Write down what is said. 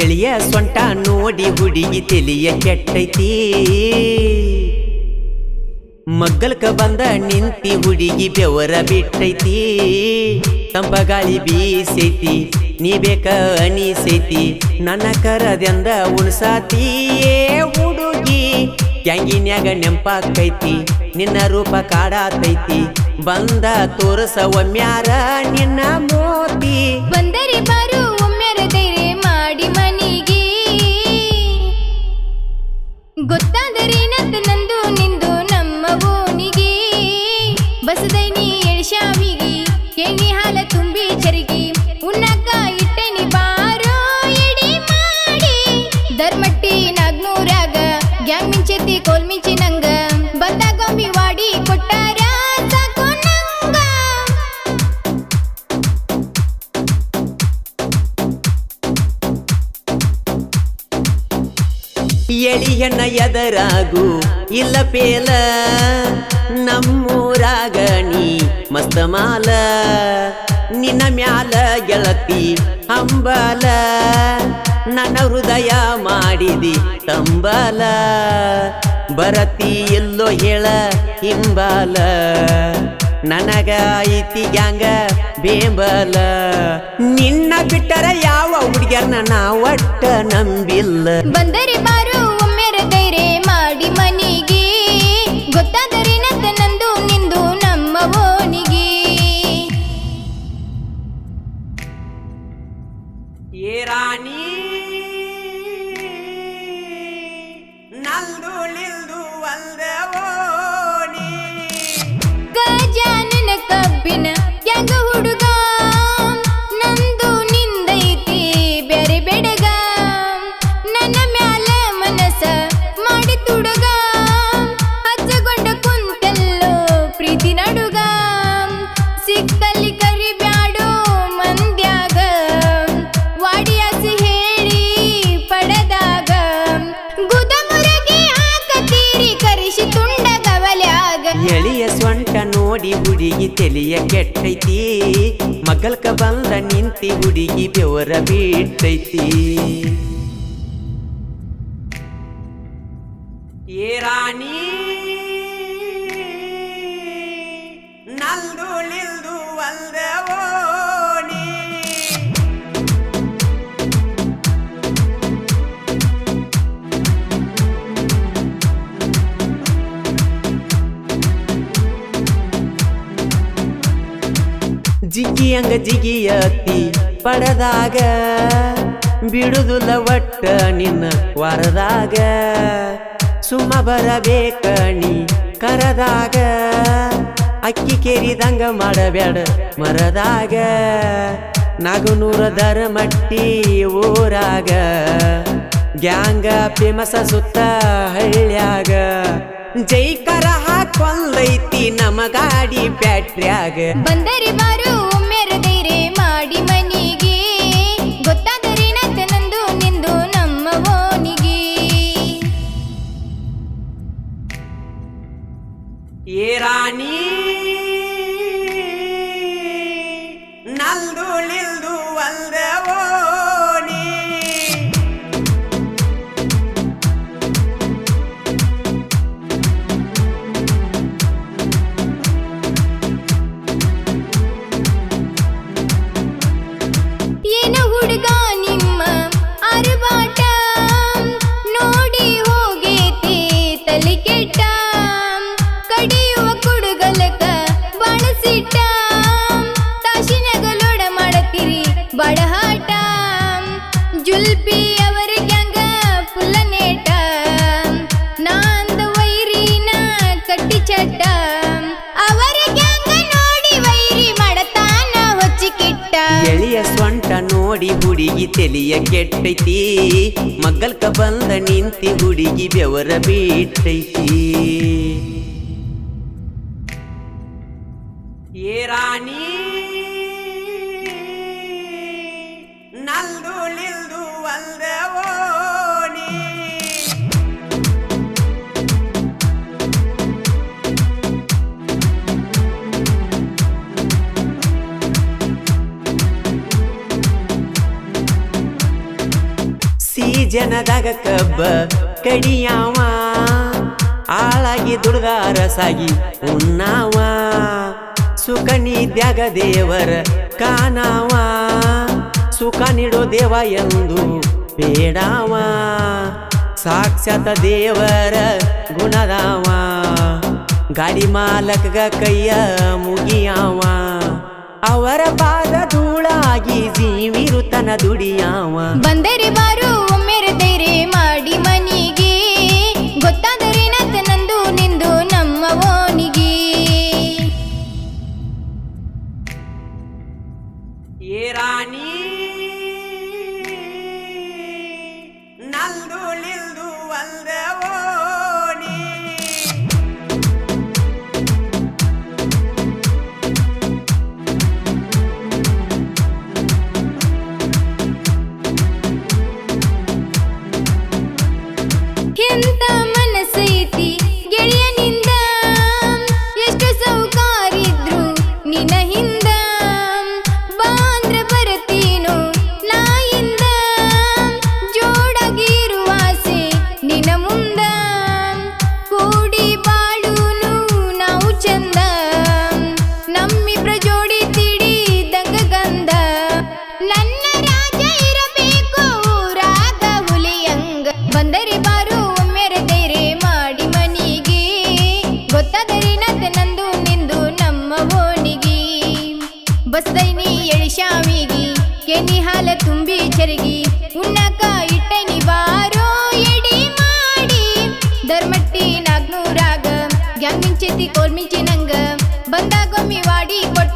ಎಳಿಯ ಸೊಂಟ ನೋಡಿ ಹುಡುಗಿ ತೆಲಿಯ ಕೆಟ್ಟೈತಿ ಮಗ್ಗಲ್ಕ ಬಂದ ನಿಂತಿ ಹುಡುಗಿ ಬೆವರ ಬಿಟ್ಟೈತಿ ತಂಪಗಾಳಿ ಬೀಸೈತಿ ನೀ ಬೇಕ ಅನಿಸೈತಿ ನನ್ನ ಕರದೆಂದ ಉಣಸಾತಿ ಹುಡುಗಿ ಕ್ಯಾಂಗಿನ್ಯಾಗ ನೆಂಪಾಕೈತಿ ನಿನ್ನ ರೂಪ ಕಾಡಾತೈತಿ ಬಂದ ತೋರಸ ಒಮ್ಮ್ಯಾರ ನಿನ್ನ ಮೋತಿ ಬಂದರೆ ಬಾರು ಒಮ್ಮ್ಯಾರ ಧೈರ್ಯ ಮಾಡಿ ಮನಿಗೆ ಗೊತ್ತಾದರೆ ನತ್ತ ನಂದು ನಿಂದು ನಮ್ಮ ಓನಿಗೆ ಬಸದೈನಿ ಎಳ್ಶಾವಿಗೆ ಕೆಣಿ ಹಾಲ ತುಂಬಿ ಚರಿಗಿ ಉಣ್ಣಾಕ ಇಟ್ಟೆನಿ ಬಾರೋ ಎಡಿ ಮಾಡಿ ಧರ್ಮಟ್ಟಿ ನಾಗ್ನೂರಾಗ ಗ್ಯಾಂಗ್ ಮಿಂಚೆತಿ ಕೋಲ್ ಮಿಂಚಿ ನಂಗ ಬಂದಾಗೊಮ್ಮಿ ವಾಡಿ ಕೊಟ್ಟಾರ ಸಾಕು ನಂಗ ಎಳಿಯಣ್ಣ ಎದರಾಗು ಇಲ್ಲ ಪೇಲ ನಮ್ಮೂರಾಗ ನೀ ಮಸ್ತ ಮಾಲ ನಿನ್ನ ಮ್ಯಾಲ ಗೆಳತಿ ಹಂಬಲ ನನ್ನ ಹೃದಯ ಮಾಡಿದಿ ತಂಬಲ ಬರತಿ ಎಲ್ಲೋ ಹೇಳ ಹಿಂಬಲ ನನಗ ಐತಿ ಗ್ಯಾಂಗ ಬೇಂಬಲ ನಿನ್ನ ಬಿಟ್ಟರ ಯಾವ ಹುಡುಗ್ಯಾರನ ನಾ ಒಟ್ಟ ನಂಬಿಲ್ಲ ಬಂದರೆ ಬಾರು ಒಮ್ಮೆರ ಧೈರ್ಯ ಮಾಡಿ ಮನಿಗೆ ಗೊತ್ತಾದರೆ ನತ್ತ ನಂದು ನಿಂದು ನಮ್ಮ ಓನಿಗೆ ಏ ರಾಣಿ ನಲ್ದು ನಿಲ್ದು ಅಲ್ದೆ ಓಣಿ ಗಜಾನನ ಕಬ್ಬಿನ ಗ್ಯಾಂಗ ಹುಡುಗ ನಂದು ನಿಂದೈತಿ ಬ್ಯಾರೆ ಬೆಡಗ ನನ್ನ ಮ್ಯಾಲ ಮನಸ ಮಾಡಿ ತುಡುಗ ಹಚ್ಚಗೊಂಡ ಕುಂತಲ್ಲೋ ಪ್ರೀತಿ ನಡುಗ ಸಿಕ್ಕಲ್ಲಿ ಕರಿ ಬ್ಯಾಡೋ ಮಂದ್ಯಾಗ ವಾಡಿಯಾಸಿ ಹೇಳಿ ಪಡೆದಾಗ ಗುದಮುರಗೆ ಹಾಕತೀರಿ ಕರಿಸಿ ತುಂಡ ಗವಲ್ಯಾಗ ಎಳಿಯ ಸ್ವಂಟ ನೋಡಿ ಹುಡುಗಿ ತೆಲಿಯ ಕೆಟ್ಟೈತಿ ಮಗಲ್ಕ ಬಂದ ನಿಂತಿ ಹುಡುಗಿ ಬೆವರ ಬಿಟ್ಟೈತಿ ಏ ರಾಣಿ ನಲ್ದು ನಿಲ್ದು ಅಲ್ದೆ ಓಣಿ ಜಿಗಿಯಂಗ ಜಿಗಿಯತಿ ಪಡದಾಗ ಬಿಡುದುಲ್ಲ ಒಟ್ಟ ನಿನ್ನ ವಾರದಾಗ ಸುಮ್ಮ ಬರಬೇಕ ನೀ ಕರದಾಗ ಅಕ್ಕಿ ಕೇರಿದಂಗ ಮಾಡಬೇಡ ಮರದಾಗ ನಾಗನೂರ ಧರ್ಮಟ್ಟಿ ಊರಾಗ ಗ್ಯಾಂಗ ಫೇಮಸ ಸುತ್ತ ಹಳ್ಳ್ಯಾಗ ಜೈಕರ ಹಾಕೊಂದೈತಿ ನಮ್ಮ ಗಾಡಿ ಬ್ಯಾಟ್ರ್ಯಾಗ ಬಂದರೆ ಬಾರು ಒಮ್ಮೆರ ಧೈರ್ಯ ಮಾಡಿ ಮನಿಗೆ ಗೊತ್ತಾದರೆ ನತ್ತ ನಂದು ನಿಂದು ನಮ್ಮ ಓನಿಗೆ ಏ ರಾಣಿ ನಲ್ದು ನಿಲ್ದು ಅಲ್ದೆ ಓಣಿ ಏನು ಹುಡುಗ ನಿಮ್ಮ ಅರಬಾಟ ನೋಡಿ ಹೋಗೇತಿ ತಲೆ ಕೆಟ್ಟ ಕಡಿಯುವ ಕುಡುಗಲಕ ಬಳಸಿಟ್ಟ ತಾಶಿನಗಲೋಡ ಮಾಡತೀರಿ ಬಡಹಾಟ ಜುಲ್ಪಿ ಅವರ ಗ್ಯಾಂಗ ಪುಲ್ಲ ನೇಟ ನಾಂದ ವೈರಿನ ಕಟ್ಟಿ ಚಟ್ಟ ಅವರ ಗ್ಯಾಂಗ ನೋಡಿ ವೈರಿ ಮಾಡತಾನ ಹೊಚ್ಚಿಕಿಟ್ಟ ಎಳಿಯ ಸ್ವಂಟ ನೋಡಿ ಹುಡುಗಿ ತೆಲಿಯ ಕೆಟ್ಟೈತಿ ಮಗ್ಗಲ್ಕ ಬಂದ ನಿಂತಿ ಹುಡುಗಿ ಬೆವರ ಬಿಟ್ಟೈತಿ ಏ ರಾಣಿ ನಲ್ದು ನಿಲ್ದು ಅಲ್ದೆ ಓಣಿ ಸೀಜನದಾಗ ಕಬ್ಬ ಕಡಿಯಾವ ಆಳಾಗಿ ದುಡ್ದ ರಸಾಗಿ ಉಣ್ಣಾವ ಸುಖ ನಿದ್ಯಾಗ ದೇವರ ಕಾಣಾವ ಸುಖ ನೀಡೋ ದೇವ ಎಂದು ಬೇಡಾವ ಸಾಕ್ಷಾತ್ ದೇವರ ಗುಣದಾವ ಗಾಡಿ ಮಾಲಕಗ ಕೈಯ ಮುಗಿಯಾವ ಅವರ ಪಾದ ಧೂಳಾಗಿ ಜೀವಿರುತನ ದುಡಿಯಾವ ಬಂದರೆ ಬಾರು ಒಮ್ಮೆರೆ ಧೈರ್ಯ ಮಾಡಿ ಮನಿಗೆ ಗೊತ್ತಾದರೆ ನತ್ತ ನಂದು ನಿಂದು ನಮ್ಮ ಓನಿಗೆ ಏ ರಾಣಿ ನಲ್ದು ನಿಲ್ದು ಅಲ್ದೆ ಓಣಿ ಎಂತ ಮನಸ್ಸೈತಿ ಗೆಳೆಯನಿಂದ ಎಷ್ಟು ಸೌಕಾರಿದ್ರು ನಿನ್ನ ಹಿಂದ ಬಾಂದ್ರ ಬರತೀನೋ ನಾಯಿಂದ ಜೋಡಾಗಿರುವ ಆಸೆ ನಿನ್ನ ಮುಂದ ಕೂಡಿ ಬಾಳುನು ನಾವು ಚಂದ ನಮ್ಮಿಬ್ರ ಜೋಡಿ ತಿಡಿದಂಗ ಗಂಧ ನನ್ನ ರಾಜ ಇರಬೇಕು ಊರಾಗ ಹುಲಿಯಂಗ ಬಂದರೆ ಬಾರು ಒಮ್ಮೆರೆ ಧೈರ್ಯ ಮಾಡಿ ಮನಿಗೆ ಗೊತ್ತಾದರೆ ನತ್ತ ನಂದು ನಿಂದು ನಮ್ಮ ಓಣಿಗೆ ಬಸ್ದೈನಿ ಎಳಿಶಾವಿಗಿ ಕೆನಿ ಹಾಲ ತುಂಬಿ ಚರಗಿ ಉಣ್ಣಕ ಇಟ್ಟೈನಿ ಬಾರೋ ಎಡಿ ಮಾಡಿ ಧರ್ಮಟ್ಟಿ ನಾಗ್ನೂರಾಗ ಗ್ಯಾಂಗ್ ಮಿಂಚೆತಿ ಕೋಲ್ ಮಿಂಚಿ ನಂಗ ಬಂದಾಗೊಮ್ಮಿ ವಾಡಿ ಕೊಟ್ಟ